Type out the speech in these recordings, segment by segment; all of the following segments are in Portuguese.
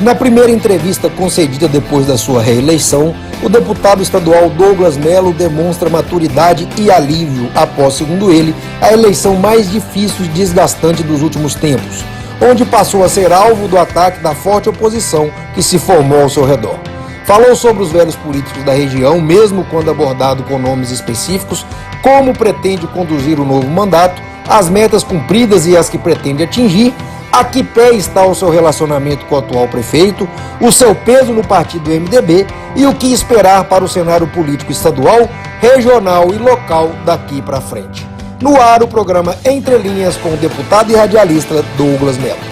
Na primeira entrevista concedida depois da sua reeleição, o deputado estadual Douglas Mello demonstra maturidade e alívio após, segundo ele, a eleição mais difícil e desgastante dos últimos tempos, onde passou a ser alvo do ataque da forte oposição que se formou ao seu redor. Falou sobre os velhos políticos da região, mesmo quando abordado com nomes específicos, como pretende conduzir o novo mandato, as metas cumpridas e as que pretende atingir, a que pé está o seu relacionamento com o atual prefeito, o seu peso no partido MDB e o que esperar para o cenário político estadual, regional e local daqui para frente. No ar, o programa Entre Linhas com o deputado e radialista Douglas Mello.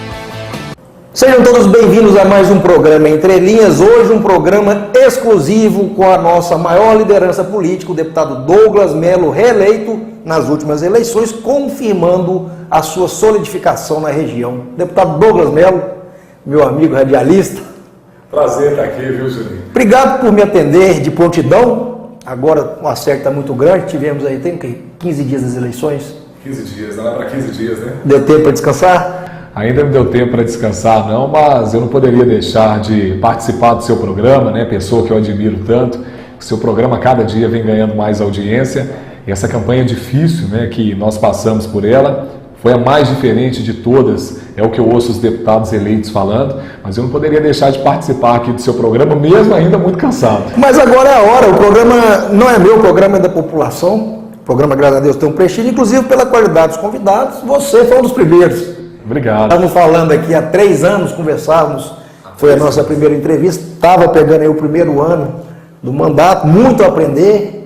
Sejam todos bem-vindos a mais um programa Entre Linhas. Hoje um programa exclusivo com a nossa maior liderança política, o deputado Douglas Mello, reeleito nas últimas eleições, confirmando a sua solidificação na região. Deputado Douglas Mello, meu amigo radialista. Prazer estar aqui, viu, Juninho? Obrigado por me atender de prontidão. Agora o acerto está muito grande, tivemos aí, tem 15 dias das eleições? 15 dias, não é para 15 dias, né? Deu tempo para descansar? Ainda não deu tempo para descansar não, mas eu não poderia deixar de participar do seu programa, né? Pessoa que eu admiro tanto, o seu programa cada dia vem ganhando mais audiência, e essa campanha difícil, né, que nós passamos por ela, foi a mais diferente de todas, é o que eu ouço os deputados eleitos falando, mas eu não poderia deixar de participar aqui do seu programa, mesmo ainda muito cansado. Mas agora é a hora, o programa não é meu, o programa é da população, o programa, graças a Deus, tem um prestígio, inclusive pela qualidade dos convidados, você foi um dos primeiros. Obrigado. Estamos falando aqui há 3 anos, conversávamos, foi a nossa primeira entrevista, estava pegando aí o primeiro ano do mandato, muito a aprender,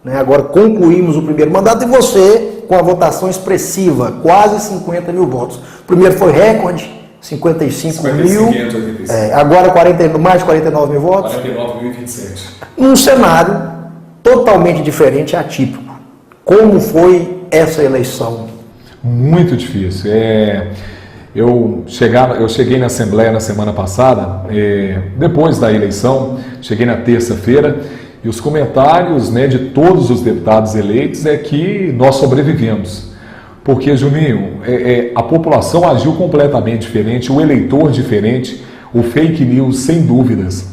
né? Agora concluímos o primeiro mandato e você, com a votação expressiva, quase 50 mil votos. O primeiro foi recorde, 55 mil, agora mais de 49 mil votos. 49.027. Um cenário totalmente diferente e atípico. Como foi essa eleição? Muito difícil. Eu cheguei na Assembleia na semana passada, depois da eleição, cheguei na terça-feira, e os comentários, né, de todos os deputados eleitos é que nós sobrevivemos. Porque, Juninho, a população agiu completamente diferente, o eleitor diferente, o fake news, sem dúvidas,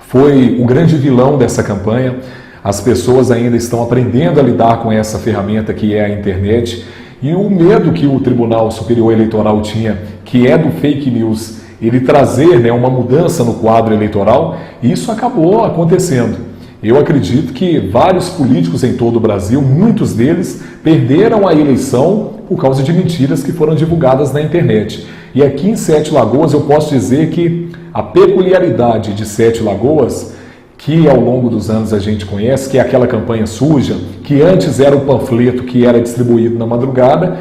foi o grande vilão dessa campanha. As pessoas ainda estão aprendendo a lidar com essa ferramenta que é a internet. E o medo que o Tribunal Superior Eleitoral tinha, que é do fake news, ele trazer, né, uma mudança no quadro eleitoral, isso acabou acontecendo. Eu acredito que vários políticos em todo o Brasil, muitos deles, perderam a eleição por causa de mentiras que foram divulgadas na internet. E aqui em Sete Lagoas eu posso dizer que a peculiaridade de Sete Lagoas, que ao longo dos anos a gente conhece, que é aquela campanha suja, que antes era o panfleto que era distribuído na madrugada,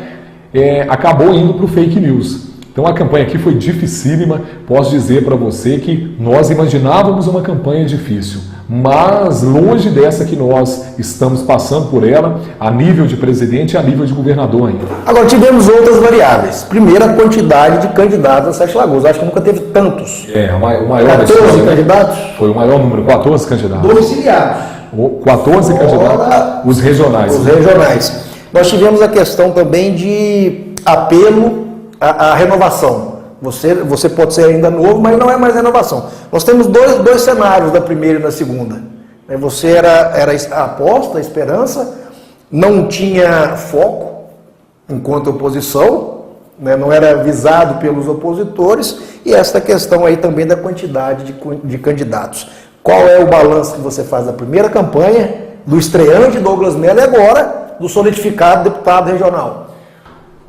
acabou indo para o fake news. Então a campanha aqui foi dificílima, posso dizer para você que nós imaginávamos uma campanha difícil, mas longe dessa que nós estamos passando por ela, a nível de presidente e a nível de governador ainda. Agora tivemos outras variáveis. Primeiro, a quantidade de candidatos a Sete Lagoas. Acho que nunca teve tantos. O maior 14 candidatos? Foi o maior número, 14 candidatos. Domiciliados. 14 candidatos, os regionais. Os regionais. Nós tivemos a questão também de apelo à renovação. Você pode ser ainda novo, mas não é mais renovação. Nós temos dois cenários, da primeira e da segunda. Você era a aposta, a esperança, não tinha foco enquanto oposição, né? Não era visado pelos opositores, e essa questão aí também da quantidade de candidatos. Qual é o balanço que você faz da primeira campanha, do estreante Douglas Mello e agora do solidificado deputado regional?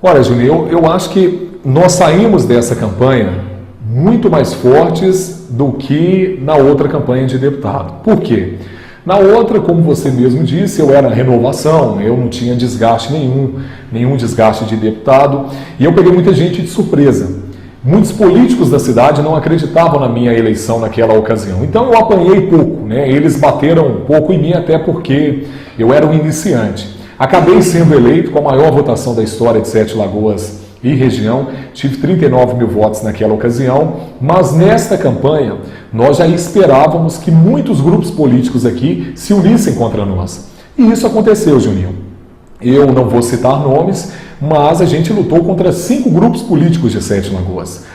Olha, Juninho, eu acho que nós saímos dessa campanha muito mais fortes do que na outra campanha de deputado. Por quê? Na outra, como você mesmo disse, eu era renovação, eu não tinha desgaste nenhum desgaste de deputado, e eu peguei muita gente de surpresa. Muitos políticos da cidade não acreditavam na minha eleição naquela ocasião, então eu apanhei pouco, né? Eles bateram um pouco em mim, até porque eu era um iniciante. Acabei sendo eleito com a maior votação da história de Sete Lagoas e região, tive 39 mil votos naquela ocasião, mas nesta campanha nós já esperávamos que muitos grupos políticos aqui se unissem contra nós. E isso aconteceu, Juninho. Eu não vou citar nomes, mas a gente lutou contra 5 grupos políticos de Sete Lagoas.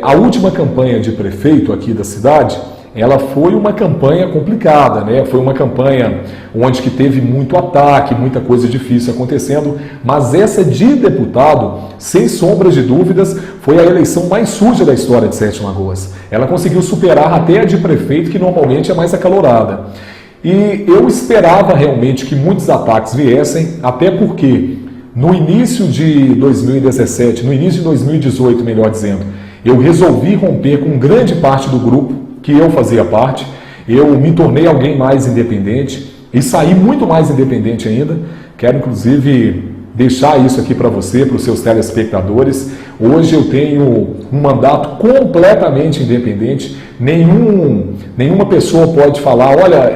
A última campanha de prefeito aqui da cidade, ela foi uma campanha complicada, né? Foi uma campanha onde que teve muito ataque, muita coisa difícil acontecendo, mas essa de deputado, sem sombras de dúvidas, foi a eleição mais suja da história de Sete Lagoas. Ela conseguiu superar até a de prefeito, que normalmente é mais acalorada. E eu esperava realmente que muitos ataques viessem, até porque no início de 2017, no início de 2018, melhor dizendo, eu resolvi romper com grande parte do grupo que eu fazia parte. Eu me tornei alguém mais independente e saí muito mais independente ainda. Quero, inclusive, deixar isso aqui para você, para os seus telespectadores. Hoje eu tenho um mandato completamente independente. Nenhuma pessoa pode falar, olha,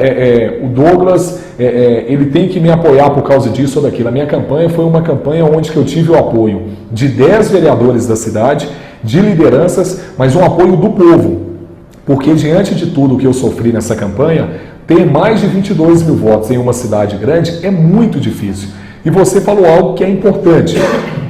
o Douglas, ele tem que me apoiar por causa disso ou daquilo. A minha campanha foi uma campanha onde que eu tive o apoio de 10 vereadores da cidade, de lideranças, mas um apoio do povo. Porque diante de tudo que eu sofri nessa campanha, ter mais de 22 mil votos em uma cidade grande é muito difícil. E você falou algo que é importante.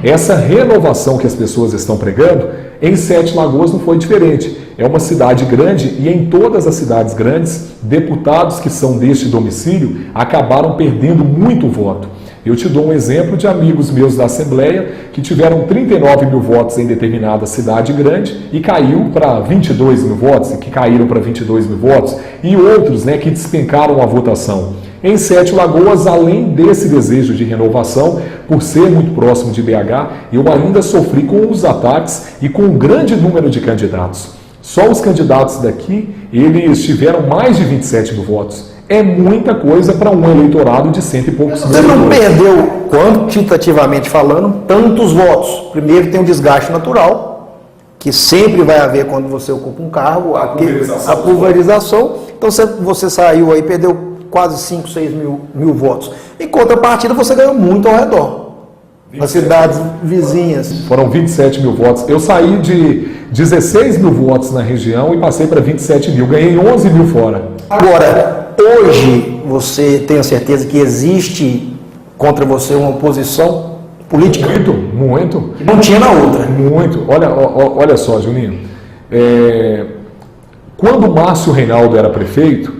Essa renovação que as pessoas estão pregando, em Sete Lagoas não foi diferente. É uma cidade grande e em todas as cidades grandes, deputados que são deste domicílio acabaram perdendo muito voto. Eu te dou um exemplo de amigos meus da Assembleia que tiveram 39 mil votos em determinada cidade grande e caiu para 22 mil votos, que caíram para 22 mil votos, e outros, né, que despencaram a votação. Em Sete Lagoas, além desse desejo de renovação, por ser muito próximo de BH, eu ainda sofri com os ataques e com um grande número de candidatos. Só os candidatos daqui, eles tiveram mais de 27 mil votos. É muita coisa para um eleitorado de cento e poucos mil. Você não perdeu, quantitativamente falando, tantos votos. Primeiro tem um desgaste natural, que sempre vai haver quando você ocupa um cargo, a pulverização. Então você saiu aí, perdeu quase 5, 6 mil votos. Em contrapartida, você ganhou muito ao redor, nas cidades vizinhas. Foram 27 mil votos. Eu saí de 16 mil votos na região e passei para 27 mil. Ganhei 11 mil fora. Agora, hoje, você tem a certeza que existe contra você uma oposição política? Muito. Não tinha na outra. Muito. Olha só, Juninho. Quando o Márcio Reinaldo era prefeito,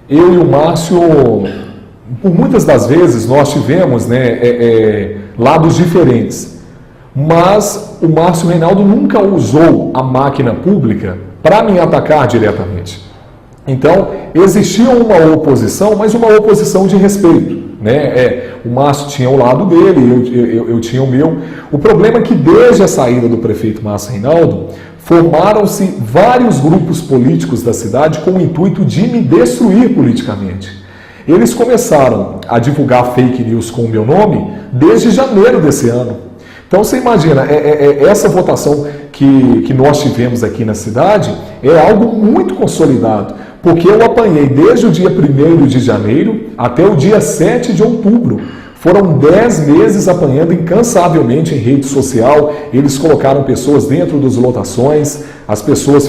eu e o Márcio, por muitas das vezes, nós tivemos, né, lados diferentes. Mas o Márcio Reinaldo nunca usou a máquina pública para me atacar diretamente. Então, existia uma oposição, mas uma oposição de respeito, né? O Márcio tinha o lado dele, eu tinha o meu. O problema é que desde a saída do prefeito Márcio Reinaldo, formaram-se vários grupos políticos da cidade com o intuito de me destruir politicamente. Eles começaram a divulgar fake news com o meu nome desde janeiro desse ano. Então você imagina, essa votação que nós tivemos aqui na cidade é algo muito consolidado, porque eu apanhei desde o dia 1º de janeiro até o dia 7 de outubro. Foram 10 meses apanhando incansavelmente em rede social. Eles colocaram pessoas dentro das lotações, as pessoas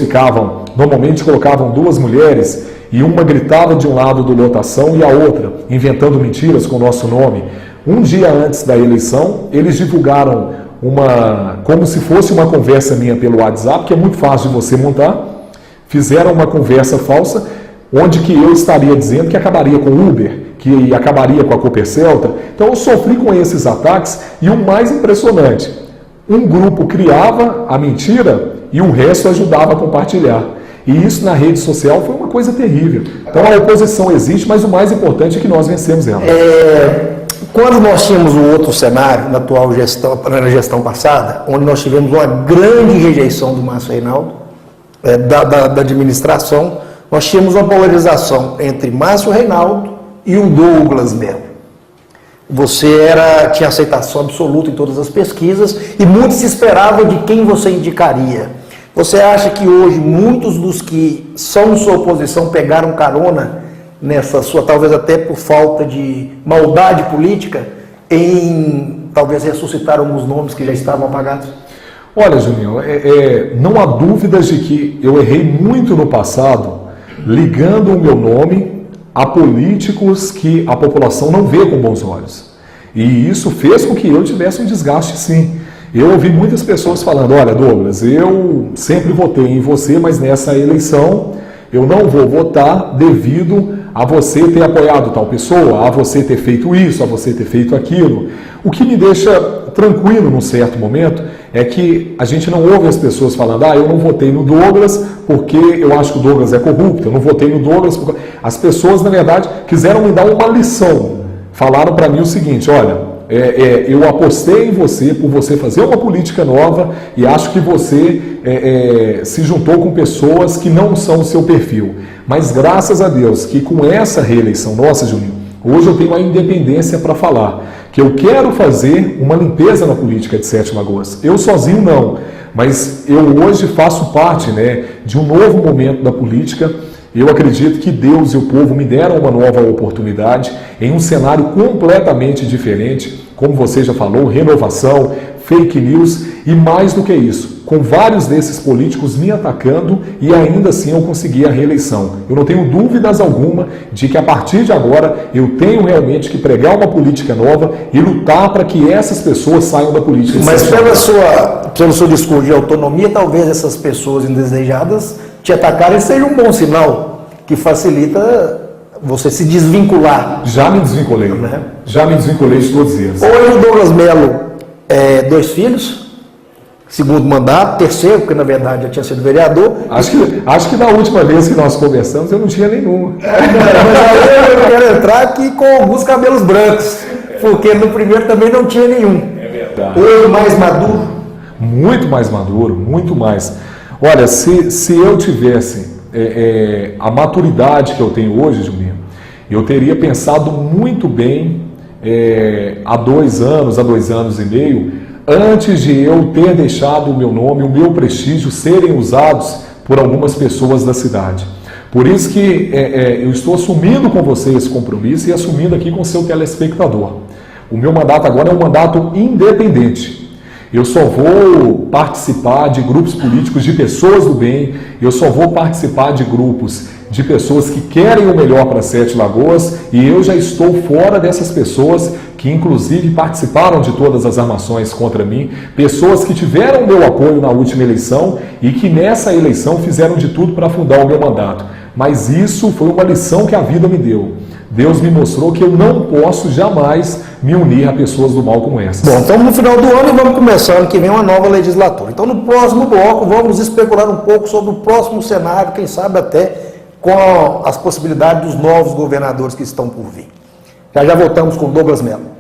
normalmente colocavam 2 mulheres e uma gritava de um lado do lotação e a outra, inventando mentiras com o nosso nome. Um dia antes da eleição, eles divulgaram como se fosse uma conversa minha pelo WhatsApp, que é muito fácil de você montar. Fizeram uma conversa falsa, onde que eu estaria dizendo que acabaria com o Uber, que acabaria com a Copercelta. Então eu sofri com esses ataques e o mais impressionante, um grupo criava a mentira e o resto ajudava a compartilhar. E isso na rede social foi uma coisa terrível. Então a oposição existe, mas o mais importante é que nós vencemos ela. Quando nós tínhamos um outro cenário, na atual gestão, na gestão passada, onde nós tivemos uma grande rejeição do Márcio Reinaldo, da administração, nós tínhamos uma polarização entre Márcio Reinaldo e o Douglas Melo. Você tinha aceitação absoluta em todas as pesquisas e muito se esperava de quem você indicaria. Você acha que hoje muitos dos que são sua oposição pegaram carona nessa sua, talvez até por falta de maldade política, em talvez ressuscitar alguns nomes que já estavam apagados? Olha, Juninho, não há dúvidas de que eu errei muito no passado, ligando o meu nome a políticos que a população não vê com bons olhos. E isso fez com que eu tivesse um desgaste, sim. Eu ouvi muitas pessoas falando, olha Douglas, eu sempre votei em você, mas nessa eleição eu não vou votar devido a você ter apoiado tal pessoa, a você ter feito isso, a você ter feito aquilo. O que me deixa tranquilo num certo momento é que a gente não ouve as pessoas falando, eu não votei no Douglas porque eu acho que o Douglas é corrupto, eu não votei no Douglas porque... As pessoas, na verdade, quiseram me dar uma lição. Falaram para mim o seguinte, olha, eu apostei em você por você fazer uma política nova e acho que você se juntou com pessoas que não são o seu perfil. Mas graças a Deus que com essa reeleição nossa, Juninho, hoje eu tenho a independência para falar que eu quero fazer uma limpeza na política de Sete Lagoas. Eu sozinho não, mas eu hoje faço parte, de um novo momento da política. Eu acredito que Deus e o povo me deram uma nova oportunidade em um cenário completamente diferente, como você já falou, renovação, fake news e mais do que isso, com vários desses políticos me atacando e ainda assim eu consegui a reeleição. Eu não tenho dúvidas alguma de que a partir de agora eu tenho realmente que pregar uma política nova e lutar para que essas pessoas saiam da política. Mas pelo seu discurso de autonomia, talvez essas pessoas indesejadas te atacarem seja um bom sinal que facilita você se desvincular. Já me desvinculei, Já me desvinculei de todos eles. Hoje o Douglas Melo, 2 filhos, segundo mandato, terceiro, porque na verdade já tinha sido vereador. Acho que na última vez que nós conversamos eu não tinha nenhuma. Mas aí eu quero entrar aqui com alguns cabelos brancos, porque no primeiro também não tinha nenhum. É verdade. Hoje mais maduro? Muito mais maduro, muito mais. Olha, se eu tivesse a maturidade que eu tenho hoje, Juninho, eu teria pensado muito bem há 2 anos, há 2 anos e meio, antes de eu ter deixado o meu nome, o meu prestígio serem usados por algumas pessoas da cidade. Por isso que eu estou assumindo com você esse compromisso e assumindo aqui com o seu telespectador. O meu mandato agora é um mandato independente. Eu só vou participar de grupos políticos de pessoas do bem, eu só vou participar de grupos de pessoas que querem o melhor para Sete Lagoas e eu já estou fora dessas pessoas que inclusive participaram de todas as armações contra mim, pessoas que tiveram o meu apoio na última eleição e que nessa eleição fizeram de tudo para afundar o meu mandato. Mas isso foi uma lição que a vida me deu. Deus me mostrou que eu não posso jamais me unir a pessoas do mal como essas. Bom, estamos no final do ano e vamos começar ano que vem uma nova legislatura. Então no próximo bloco vamos especular um pouco sobre o próximo cenário, quem sabe até com as possibilidades dos novos governadores que estão por vir. Já voltamos com Douglas Melo.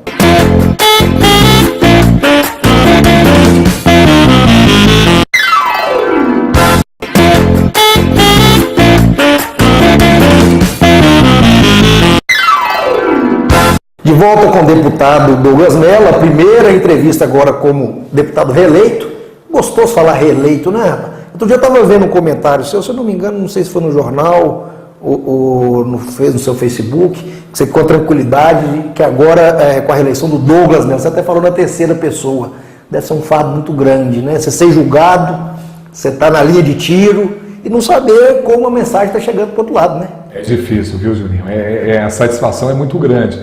De volta com o deputado Douglas Melo, a primeira entrevista agora como deputado reeleito. Gostoso falar reeleito, né, rapaz? Outro dia eu estava vendo um comentário seu, se eu não me engano, não sei se foi no jornal ou no seu Facebook, que você ficou tranquilidade que agora, com a reeleição do Douglas Melo, você até falou na terceira pessoa, deve ser um fardo muito grande, né? Você ser julgado, você está na linha de tiro e não saber como a mensagem está chegando para o outro lado, né? É difícil, viu, Juninho? A satisfação é muito grande,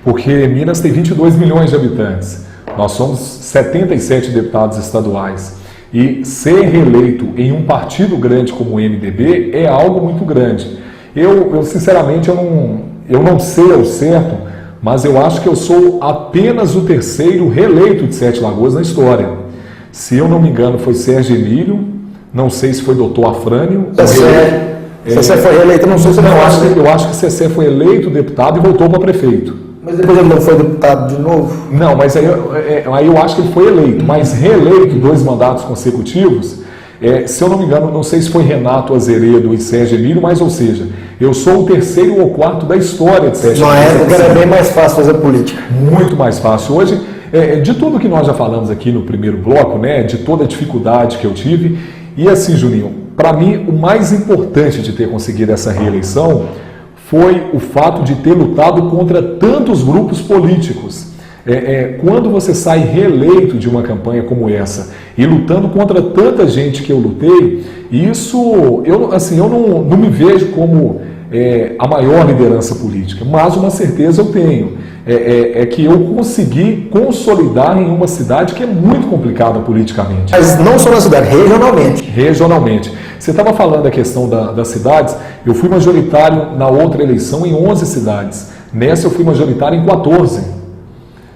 porque Minas tem 22 milhões de habitantes, nós somos 77 deputados estaduais. E ser reeleito em um partido grande como o MDB é algo muito grande. Eu sinceramente, eu não sei ao certo, mas eu acho que eu sou apenas o terceiro reeleito de Sete Lagoas na história. Se eu não me engano, foi Sérgio Emílio, não sei se foi doutor Afrânio. Cessé foi reeleito, não sei se eu acho que Cessé foi eleito deputado e voltou para prefeito. Mas depois ele não foi deputado de novo? Não, mas aí eu acho que ele foi eleito, mas reeleito 2 mandatos consecutivos, se eu não me engano, não sei se foi Renato Azeredo e Sérgio Emílio, mas ou seja, eu sou o 3º ou 4º da história de Sete Lagoas. Na época era bem mais fácil fazer política. Muito mais fácil. Hoje, de tudo que nós já falamos aqui no primeiro bloco, de toda a dificuldade que eu tive, e assim, Juninho, para mim o mais importante de ter conseguido essa reeleição foi o fato de ter lutado contra tantos grupos políticos. Quando você sai reeleito de uma campanha como essa e lutando contra tanta gente que eu lutei, isso, eu não me vejo como a maior liderança política, mas uma certeza eu tenho, é que eu consegui consolidar em uma cidade que é muito complicada politicamente. Mas não só na cidade, regionalmente. Regionalmente. Você estava falando da questão das cidades, eu fui majoritário na outra eleição em 11 cidades. Nessa eu fui majoritário em 14.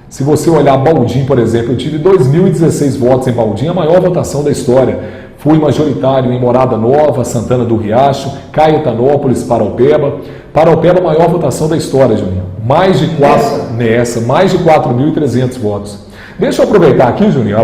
Se você olhar Baldim, por exemplo, eu tive 2.016 votos em Baldim, a maior votação da história. Fui majoritário em Morada Nova, Santana do Riacho, Caetanópolis, Paraupeba. Paraupeba, a maior votação da história, Juninho. Mais de 4.300 votos. Deixa eu aproveitar aqui, Juninho,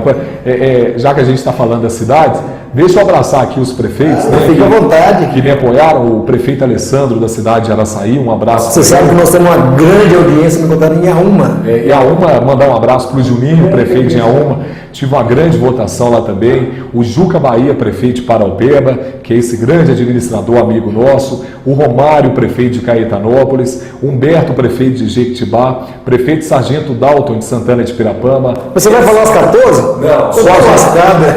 já que a gente está falando das cidades, deixa eu abraçar aqui os prefeitos, fique à vontade. Que me apoiaram, o prefeito Alessandro da cidade de Araçaí, um abraço. Você sabe que nós temos uma grande audiência, me contaram em Inhaúma. Inhaúma, mandar um abraço para o Juninho, prefeito de Inhaúma, tive uma grande votação lá também, o Juca Bahia, prefeito de Paraupeba, que é esse grande administrador amigo nosso, o Romário, prefeito de Caetanópolis, Humberto, prefeito de Jequitibá, prefeito Sargento Dalton de Santana de Pirapama. Você vai falar as 14? Não, só as lascadas.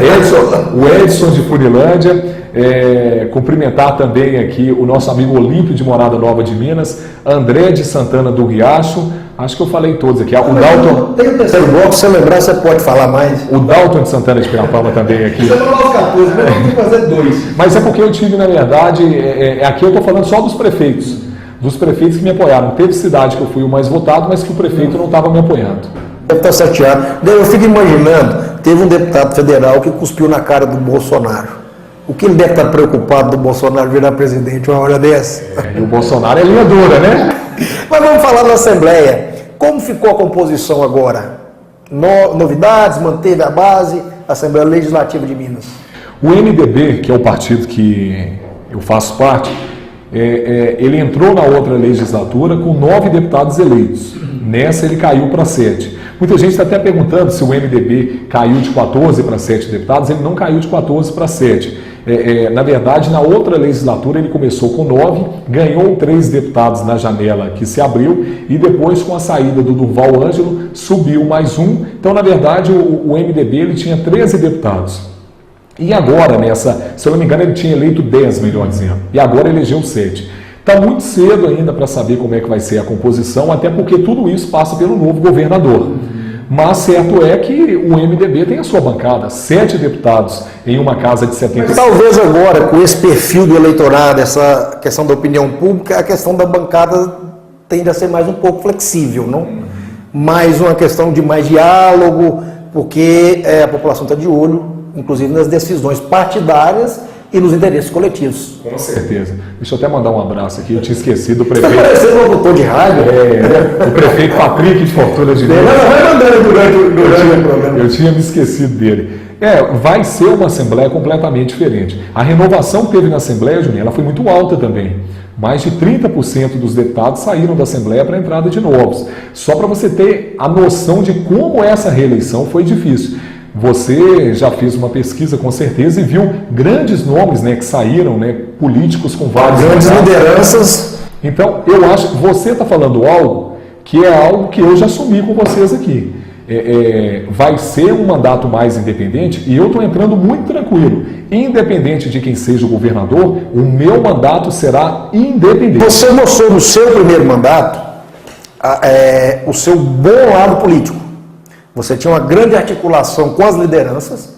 O Edson de Furilândia, cumprimentar também aqui o nosso amigo Olímpio de Morada Nova de Minas, André de Santana do Riacho, acho que eu falei todos aqui. O Dalton. Tem o terceiro bloco, se você lembrar, você pode falar mais. O Dalton de Santana de Pirapama também aqui. Você falou os 14, mas eu tenho que fazer 2. Mas é porque eu tive, na verdade, aqui eu estou falando só dos prefeitos que me apoiaram. Teve cidade que eu fui o mais votado, mas que o prefeito não estava me apoiando. Deve estar chateado. Eu fico imaginando, teve um deputado federal que cuspiu na cara do Bolsonaro. O que ele deve estar preocupado do Bolsonaro virar presidente uma hora dessa? E o Bolsonaro é linha dura, né? Mas vamos falar da Assembleia. Como ficou a composição agora? Novidades, manteve a base, Assembleia Legislativa de Minas. O MDB, que é o partido que eu faço parte, ele entrou na outra legislatura com 9 deputados eleitos. Nessa ele caiu para 7. Muita gente está até perguntando se o MDB caiu de 14 para 7 deputados. Ele não caiu de 14 para 7. Na verdade, na outra legislatura ele começou com 9, ganhou 3 deputados na janela que se abriu e depois, com a saída do Durval Ângelo, subiu mais 1. Então, na verdade, o MDB ele tinha 13 deputados. E agora, se eu não me engano, ele tinha eleito 10, melhor dizendo. E agora elegeu 7. Está muito cedo ainda para saber como é que vai ser a composição, até porque tudo isso passa pelo novo governador. Mas certo é que o MDB tem a sua bancada, 7 deputados em uma casa de 70. Mas talvez agora, com esse perfil do eleitorado, essa questão da opinião pública, a questão da bancada tende a ser mais um pouco flexível, não? Mais uma questão de mais diálogo, porque a população está de olho, inclusive nas decisões partidárias e nos interesses coletivos. Com certeza. Deixa eu até mandar um abraço aqui, eu tinha esquecido o prefeito. Você está parecendo um locutor de rádio? O prefeito Patrick de Fortuna de Minas. Vai mandando durante o programa. Eu tinha me esquecido dele. Vai ser uma Assembleia completamente diferente. A renovação que teve na Assembleia, Juninho, ela foi muito alta também. Mais de 30% dos deputados saíram da Assembleia para a entrada de novos. Só para você ter a noção de como essa reeleição foi difícil. Você já fez uma pesquisa com certeza e viu grandes nomes, que saíram, políticos com várias grandes lideranças. Então, eu acho que você está falando algo que é algo que eu já assumi com vocês aqui. Vai ser um mandato mais independente e eu estou entrando muito tranquilo. Independente de quem seja o governador, o meu mandato será independente. Você mostrou no seu primeiro mandato o seu bom lado político. Você tinha uma grande articulação com as lideranças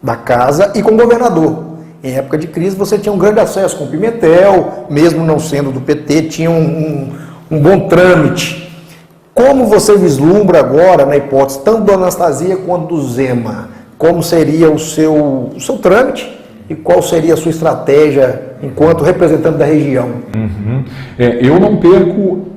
da casa e com o governador. Em época de crise você tinha um grande acesso com o Pimentel, mesmo não sendo do PT, tinha um bom trâmite. Como você vislumbra agora, na hipótese tanto do Anastasia quanto do Zema, como seria o seu trâmite e qual seria a sua estratégia enquanto representante da região? Eu não perco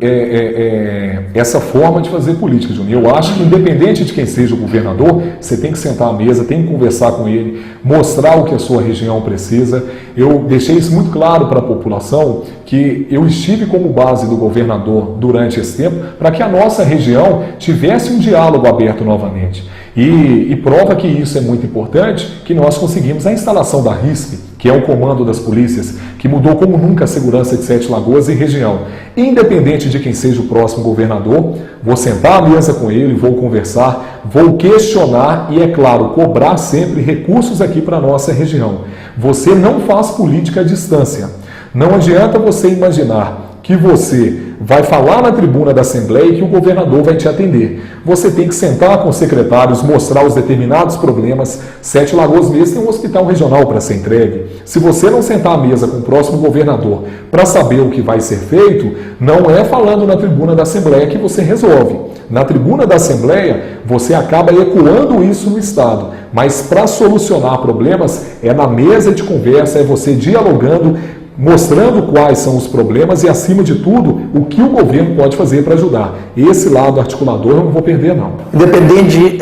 essa forma de fazer política, Juninho. Eu acho que independente de quem seja o governador, você tem que sentar à mesa, tem que conversar com ele, mostrar o que a sua região precisa. Eu deixei isso muito claro para a população, que eu estive como base do governador durante esse tempo, para que a nossa região tivesse um diálogo aberto novamente. E prova que isso é muito importante, que nós conseguimos a instalação da RISP, que é o comando das polícias, que mudou como nunca a segurança de Sete Lagoas e região. Independente de quem seja o próximo governador, vou sentar à mesa com ele, vou conversar, vou questionar e, é claro, cobrar sempre recursos aqui para a nossa região. Você não faz política à distância. Não adianta você imaginar que você vai falar na tribuna da Assembleia e que o governador vai te atender. Você tem que sentar com os secretários, mostrar os determinados problemas. Sete Lagoas mesmo tem um hospital regional para ser entregue. Se você não sentar à mesa com o próximo governador para saber o que vai ser feito, não é falando na tribuna da Assembleia que você resolve. Na tribuna da Assembleia, você acaba ecoando isso no Estado. Mas para solucionar problemas, é na mesa de conversa, é você dialogando, mostrando quais são os problemas e, acima de tudo, o que o governo pode fazer para ajudar. Esse lado articulador eu não vou perder, não. Independente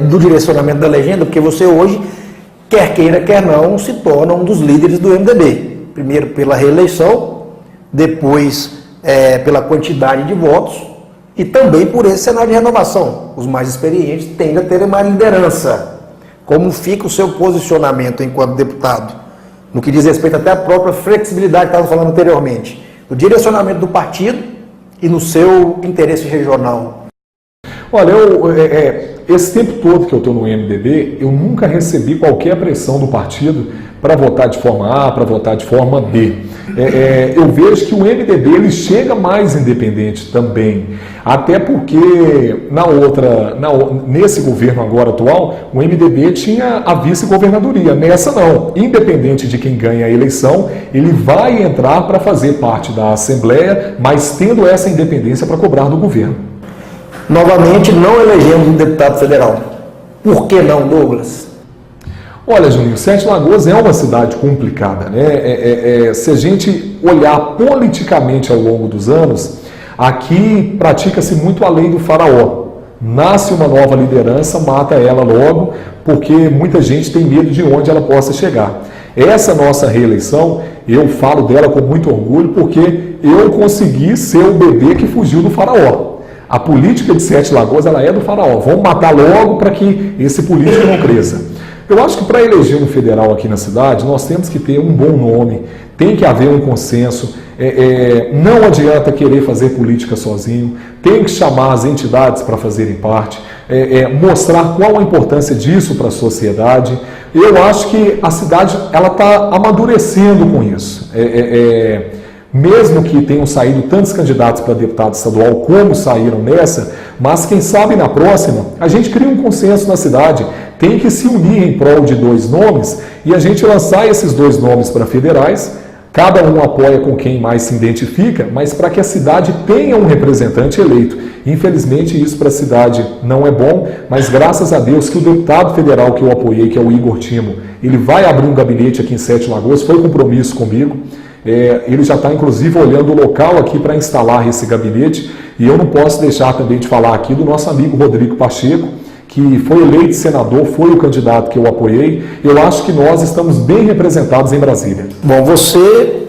do direcionamento da legenda, porque você hoje, quer queira, quer não, se torna um dos líderes do MDB. Primeiro pela reeleição, depois pela quantidade de votos e também por esse cenário de renovação. Os mais experientes tendem a ter mais liderança. Como fica o seu posicionamento enquanto deputado? No que diz respeito até à própria flexibilidade que estava falando anteriormente, no direcionamento do partido e no seu interesse regional. Olha, esse tempo todo que eu estou no MDB, eu nunca recebi qualquer pressão do partido para votar de forma A, para votar de forma B. Eu vejo que o MDB ele chega mais independente também, até porque nesse governo agora atual, o MDB tinha a vice-governadoria, nessa não. Independente de quem ganha a eleição, ele vai entrar para fazer parte da Assembleia, mas tendo essa independência para cobrar do governo. Novamente, não elegemos um deputado federal. Por que não, Douglas? Olha, Juninho, Sete Lagoas é uma cidade complicada, né? Se a gente olhar politicamente ao longo dos anos, aqui pratica-se muito a lei do faraó. Nasce uma nova liderança, mata ela logo, porque muita gente tem medo de onde ela possa chegar. Essa nossa reeleição, eu falo dela com muito orgulho, porque eu consegui ser o bebê que fugiu do faraó. A política de Sete Lagoas, ela é do faraó. Vamos matar logo para que esse político não cresça. Eu acho que para eleger um federal aqui na cidade, nós temos que ter um bom nome, tem que haver um consenso, não adianta querer fazer política sozinho, tem que chamar as entidades para fazerem parte, mostrar qual a importância disso para a sociedade. Eu acho que a cidade está amadurecendo com isso. Mesmo que tenham saído tantos candidatos para deputado estadual como saíram nessa, mas quem sabe na próxima a gente cria um consenso na cidade, tem que se unir em prol de dois nomes e a gente lançar esses dois nomes para federais, cada um apoia com quem mais se identifica, mas para que a cidade tenha um representante eleito. Infelizmente isso para a cidade não é bom, mas graças a Deus que o deputado federal que eu apoiei, que é o Igor Timo, ele vai abrir um gabinete aqui em Sete Lagoas, foi compromisso comigo. Ele já está, inclusive, olhando o local aqui para instalar esse gabinete. E eu não posso deixar também de falar aqui do nosso amigo Rodrigo Pacheco, que foi eleito senador, foi o candidato que eu apoiei. Eu acho que nós estamos bem representados em Brasília. Bom, você,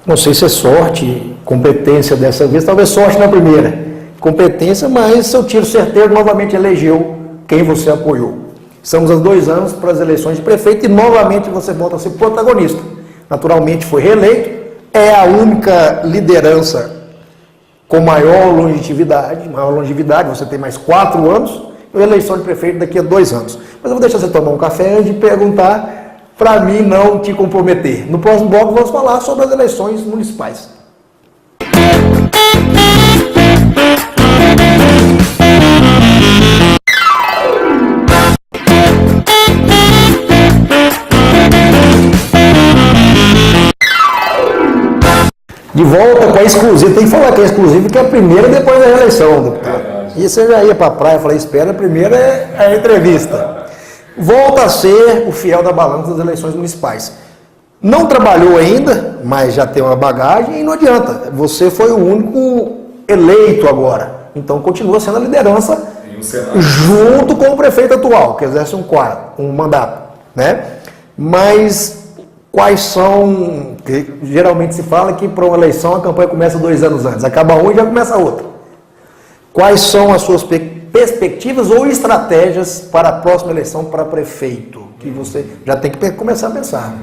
não sei se é sorte, competência dessa vez, talvez sorte na primeira. Competência, mas seu tiro certeiro novamente elegeu quem você apoiou. Estamos há 2 anos para as eleições de prefeito e novamente você volta a ser protagonista. Naturalmente foi reeleito, é a única liderança com maior longevidade, você tem mais 4 anos, e a eleição de prefeito daqui a 2 anos. Mas eu vou deixar você tomar um café antes de perguntar, para mim não te comprometer. No próximo bloco vamos falar sobre as eleições municipais. De volta com a exclusiva, tem que falar que é exclusiva, que é a primeira depois da reeleição, deputado. E você já ia para a praia, falei, espera, a primeira é a entrevista. Volta a ser o fiel da balança das eleições municipais. Não trabalhou ainda, mas já tem uma bagagem e não adianta. Você foi o único eleito agora, então continua sendo a liderança junto com o prefeito atual, que exerce um mandato, né? Mas quais são, geralmente se fala que para uma eleição a campanha começa 2 anos antes, acaba um e já começa outra. Quais são as suas perspectivas ou estratégias para a próxima eleição para prefeito, que você já tem que começar a pensar?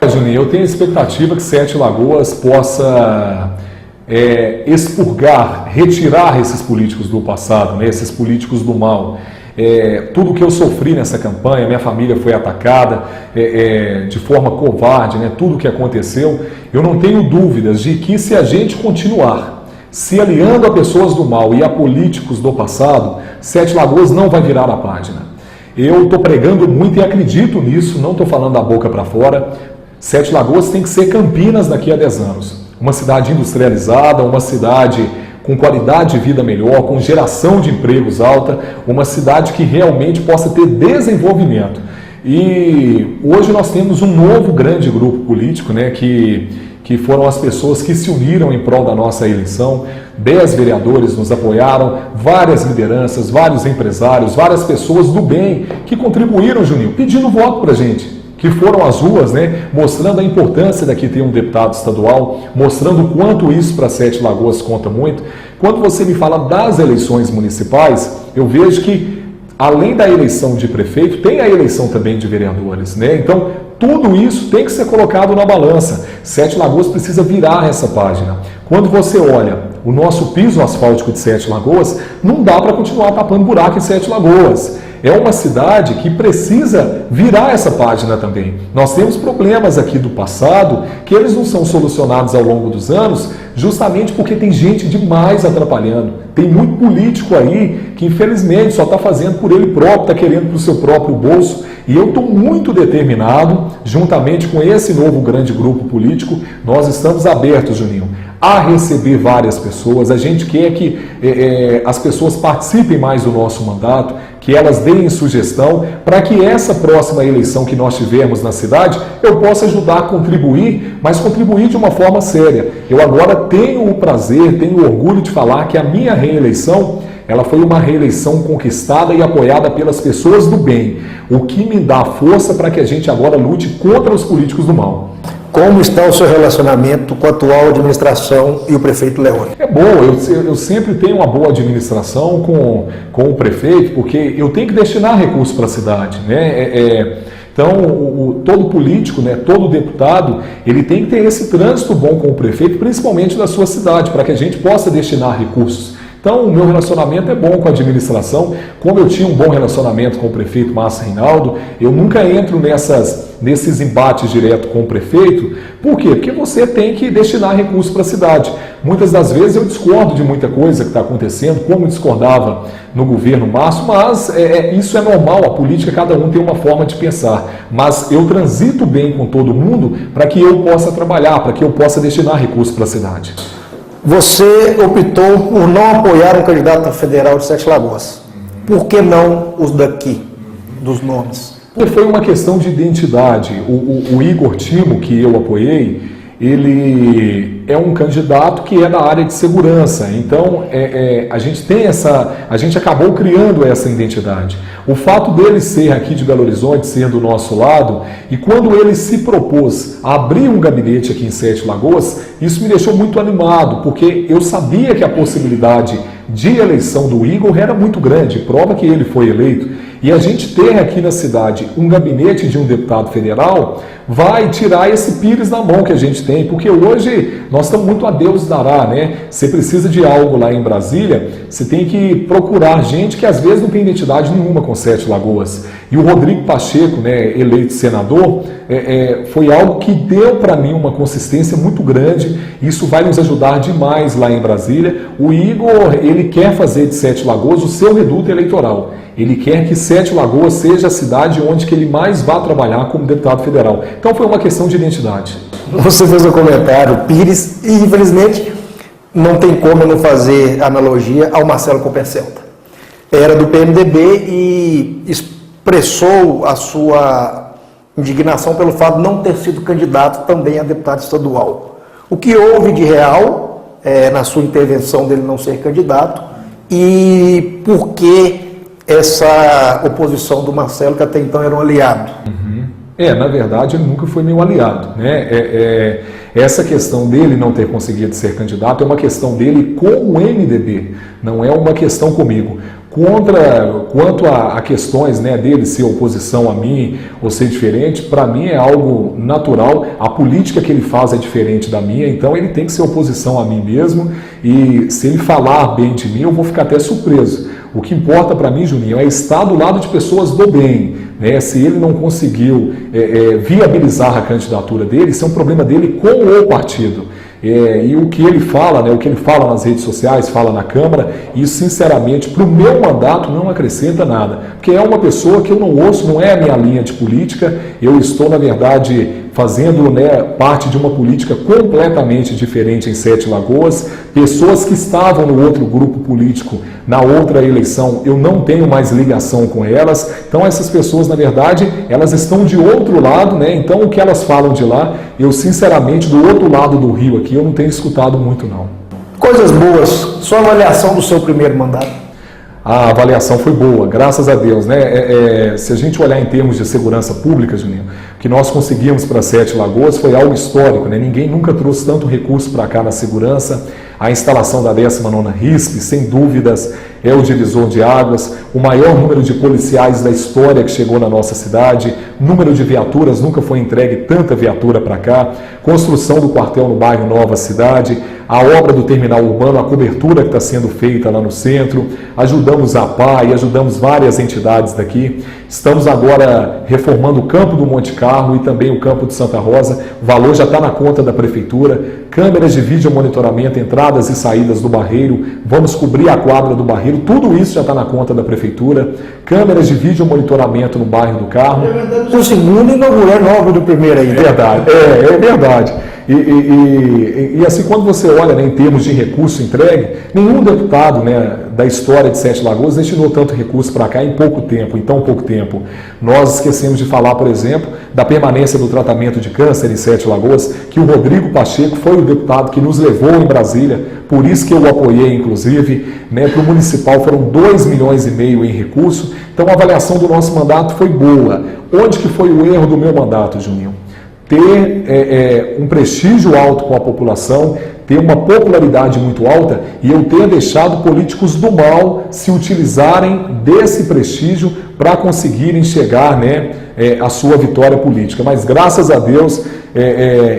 Juninho, eu tenho a expectativa que Sete Lagoas possa expurgar, retirar esses políticos do passado, né, esses políticos do mal. Tudo que eu sofri nessa campanha, minha família foi atacada de forma covarde, né, tudo que aconteceu, eu não tenho dúvidas de que se a gente continuar, se aliando a pessoas do mal e a políticos do passado, Sete Lagoas não vai virar a página. Eu estou pregando muito e acredito nisso, não estou falando da boca para fora. Sete Lagoas tem que ser Campinas daqui a 10 anos. Uma cidade industrializada, uma cidade com qualidade de vida melhor, com geração de empregos alta, uma cidade que realmente possa ter desenvolvimento. E hoje nós temos um novo grande grupo político, né, que foram as pessoas que se uniram em prol da nossa eleição. 10 vereadores nos apoiaram, várias lideranças, vários empresários, várias pessoas do bem que contribuíram, Juninho, pedindo voto para a gente, que foram às ruas, né, mostrando a importância daqui ter um deputado estadual, mostrando o quanto isso para Sete Lagoas conta muito. Quando você me fala das eleições municipais, eu vejo que, além da eleição de prefeito, tem a eleição também de vereadores, né? Então, tudo isso tem que ser colocado na balança. Sete Lagoas precisa virar essa página. Quando você olha o nosso piso asfáltico de Sete Lagoas, não dá para continuar tapando buraco em Sete Lagoas. É uma cidade que precisa virar essa página também. Nós temos problemas aqui do passado que eles não são solucionados ao longo dos anos, justamente porque tem gente demais atrapalhando. Tem muito político aí que infelizmente só está fazendo por ele próprio, está querendo para o seu próprio bolso. E eu estou muito determinado, juntamente com esse novo grande grupo político, nós estamos abertos, Juninho, a receber várias pessoas. A gente quer que as pessoas participem mais do nosso mandato, que elas deem sugestão, para que essa próxima eleição que nós tivermos na cidade, eu possa ajudar a contribuir, mas contribuir de uma forma séria. Eu agora tenho o prazer, tenho o orgulho de falar que a minha reeleição, ela foi uma reeleição conquistada e apoiada pelas pessoas do bem, o que me dá força para que a gente agora lute contra os políticos do mal. Como está o seu relacionamento com a atual administração e o prefeito Leone? É bom, eu sempre tenho uma boa administração com o prefeito, porque eu tenho que destinar recursos para a cidade, né? Então, todo político, né, todo deputado, ele tem que ter esse trânsito bom com o prefeito, principalmente da sua cidade, para que a gente possa destinar recursos. Então, o meu relacionamento é bom com a administração. Como eu tinha um bom relacionamento com o prefeito Márcio Reinaldo, eu nunca entro nesses embates direto com o prefeito. Por quê? Porque você tem que destinar recursos para a cidade. Muitas das vezes eu discordo de muita coisa que está acontecendo, como discordava no governo Márcio, mas isso é normal, a política, cada um tem uma forma de pensar. Mas eu transito bem com todo mundo para que eu possa trabalhar, para que eu possa destinar recursos para a cidade. Você optou por não apoiar um candidato federal de Sete Lagoas. Por que não os daqui, dos nomes? Foi uma questão de identidade. O Igor Timo, que eu apoiei, ele é um candidato que é da área de segurança. Então, a gente acabou criando essa identidade. O fato dele ser aqui de Belo Horizonte, ser do nosso lado, e quando ele se propôs a abrir um gabinete aqui em Sete Lagoas, isso me deixou muito animado, porque eu sabia que a possibilidade de eleição do Igor era muito grande, prova que ele foi eleito. E a gente ter aqui na cidade um gabinete de um deputado federal vai tirar esse pires na mão que a gente tem, porque hoje nós estamos muito a Deus dará, né? Você precisa de algo lá em Brasília, você tem que procurar gente que às vezes não tem identidade nenhuma com Sete Lagoas. E o Rodrigo Pacheco, né, eleito senador, foi algo que deu para mim uma consistência muito grande. Isso vai nos ajudar demais lá em Brasília. O Igor, ele quer fazer de Sete Lagoas o seu reduto eleitoral. Ele quer que Sete Lagoas seja a cidade onde que ele mais vá trabalhar como deputado federal. Então foi uma questão de identidade. Você fez um comentário, Pires, e infelizmente não tem como eu não fazer analogia ao Marcelo Coppercelta. Era do PMDB e expressou a sua indignação pelo fato de não ter sido candidato também a deputado estadual. O que houve de real na sua intervenção dele não ser candidato e por que essa oposição do Marcelo, que até então era um aliado? Na verdade, ele nunca foi meu aliado, né? Essa questão dele não ter conseguido ser candidato é uma questão dele com o MDB, não é uma questão comigo. Quanto a questões, né, dele ser oposição a mim ou ser diferente, para mim é algo natural. A política que ele faz é diferente da minha, então ele tem que ser oposição a mim mesmo. E se ele falar bem de mim, eu vou ficar até surpreso. O que importa para mim, Juninho, é estar do lado de pessoas do bem, né? Se ele não conseguiu viabilizar a candidatura dele, isso é um problema dele com o partido. E o que ele fala, né, o que ele fala nas redes sociais, fala na Câmara, isso sinceramente para o meu mandato não acrescenta nada, porque é uma pessoa que eu não ouço, não é a minha linha de política. Eu estou, na verdade, fazendo, né, parte de uma política completamente diferente em Sete Lagoas. Pessoas que estavam no outro grupo político na outra eleição, eu não tenho mais ligação com elas. Então essas pessoas, na verdade, elas estão de outro lado, né? Então o que elas falam de lá, eu sinceramente, do outro lado do rio aqui, eu não tenho escutado muito não. Coisas boas, sua avaliação do seu primeiro mandato? A avaliação foi boa, graças a Deus, né? Se a gente olhar em termos de segurança pública, Juninho, o que nós conseguimos para Sete Lagoas foi algo histórico, né? Ninguém nunca trouxe tanto recurso para cá na segurança. A instalação da 19ª RISP, sem dúvidas, é o divisor de águas. O maior número de policiais da história que chegou na nossa cidade. Número de viaturas, nunca foi entregue tanta viatura para cá. Construção do quartel no bairro Nova Cidade. A obra do terminal urbano, a cobertura que está sendo feita lá no centro. Ajudamos a PAI, ajudamos várias entidades daqui. Estamos agora reformando o campo do Monte Carlo e também o campo de Santa Rosa. O valor já está na conta da Prefeitura. Câmeras de vídeo monitoramento, entradas e saídas do Barreiro. Vamos cobrir a quadra do Barreiro. Tudo isso já está na conta da Prefeitura. Câmeras de vídeo monitoramento no bairro do Carmo. O segundo inaugurando a obra do primeiro aí. Verdade, é verdade. E assim, quando você olha, né, em termos de recurso entregue, nenhum deputado, né, da história de Sete Lagoas destinou tanto recurso para cá em pouco tempo, em tão pouco tempo. Nós esquecemos de falar, por exemplo, da permanência do tratamento de câncer em Sete Lagoas, que o Rodrigo Pacheco foi o deputado que nos levou em Brasília, por isso que eu o apoiei, inclusive, né, para o municipal foram 2,5 milhões em recurso. Então a avaliação do nosso mandato foi boa. Onde que foi o erro do meu mandato, Juninho? Ter um prestígio alto com a população, ter uma popularidade muito alta e eu ter deixado políticos do mal se utilizarem desse prestígio para conseguirem chegar, né, à sua vitória política. Mas graças a Deus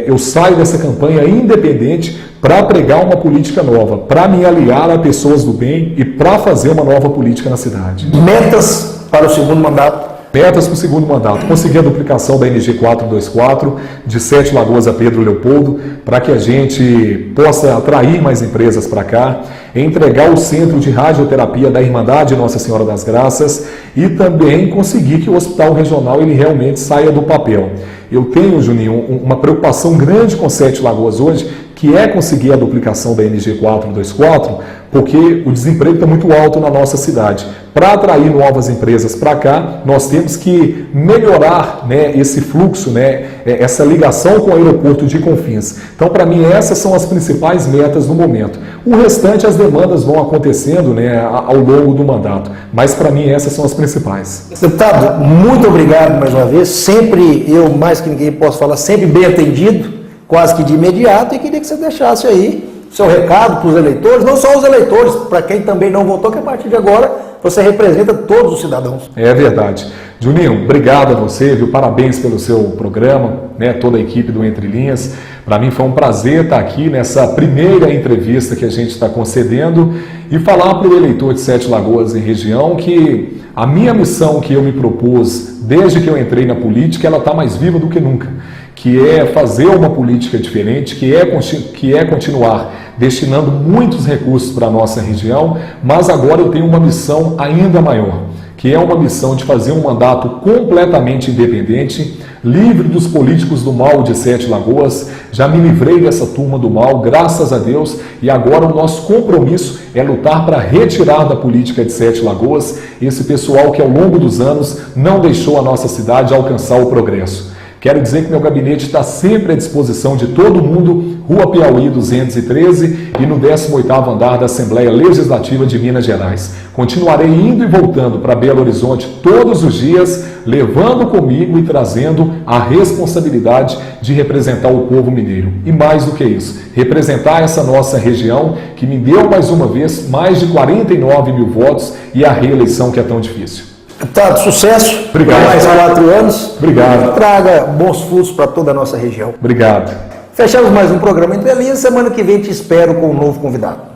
eu saio dessa campanha independente para pregar uma política nova, para me aliar a pessoas do bem e para fazer uma nova política na cidade. Metas para o segundo mandato? Metas para o segundo mandato, conseguir a duplicação da NG 424 de Sete Lagoas a Pedro Leopoldo, para que a gente possa atrair mais empresas para cá, entregar o centro de radioterapia da Irmandade Nossa Senhora das Graças e também conseguir que o hospital regional ele realmente saia do papel. Eu tenho, Juninho, uma preocupação grande com Sete Lagoas hoje, que é conseguir a duplicação da NG 424, porque o desemprego está muito alto na nossa cidade. Para atrair novas empresas para cá, nós temos que melhorar, né, esse fluxo, né, essa ligação com o aeroporto de Confins. Então, para mim, essas são as principais metas no momento. O restante, as demandas vão acontecendo, né, ao longo do mandato. Mas, para mim, essas são as principais. Deputado, muito obrigado mais uma vez. Sempre, eu mais que ninguém posso falar, sempre bem atendido, quase que de imediato, e queria que você deixasse aí seu recado para os eleitores, não só os eleitores, para quem também não votou, que a partir de agora você representa todos os cidadãos. É verdade. Juninho, obrigado a você, viu? Parabéns pelo seu programa, né? Toda a equipe do Entre Linhas. Para mim foi um prazer estar aqui nessa primeira entrevista que a gente está concedendo e falar para o eleitor de Sete Lagoas e região que a minha missão que eu me propus desde que eu entrei na política, ela está mais viva do que nunca. Que é fazer uma política diferente, que é continuar destinando muitos recursos para a nossa região, mas agora eu tenho uma missão ainda maior, que é uma missão de fazer um mandato completamente independente, livre dos políticos do mal de Sete Lagoas. Já me livrei dessa turma do mal, graças a Deus, e agora o nosso compromisso é lutar para retirar da política de Sete Lagoas esse pessoal que ao longo dos anos não deixou a nossa cidade alcançar o progresso. Quero dizer que meu gabinete está sempre à disposição de todo mundo, Rua Piauí 213 e no 18º andar da Assembleia Legislativa de Minas Gerais. Continuarei indo e voltando para Belo Horizonte todos os dias, levando comigo e trazendo a responsabilidade de representar o povo mineiro. E mais do que isso, representar essa nossa região que me deu mais uma vez mais de 49 mil votos e a reeleição que é tão difícil. Deputado, sucesso. Obrigado. Por mais 4 anos. Obrigado. Traga bons frutos para toda a nossa região. Obrigado. Fechamos mais um programa Entre Linhas. Semana que vem te espero com um novo convidado.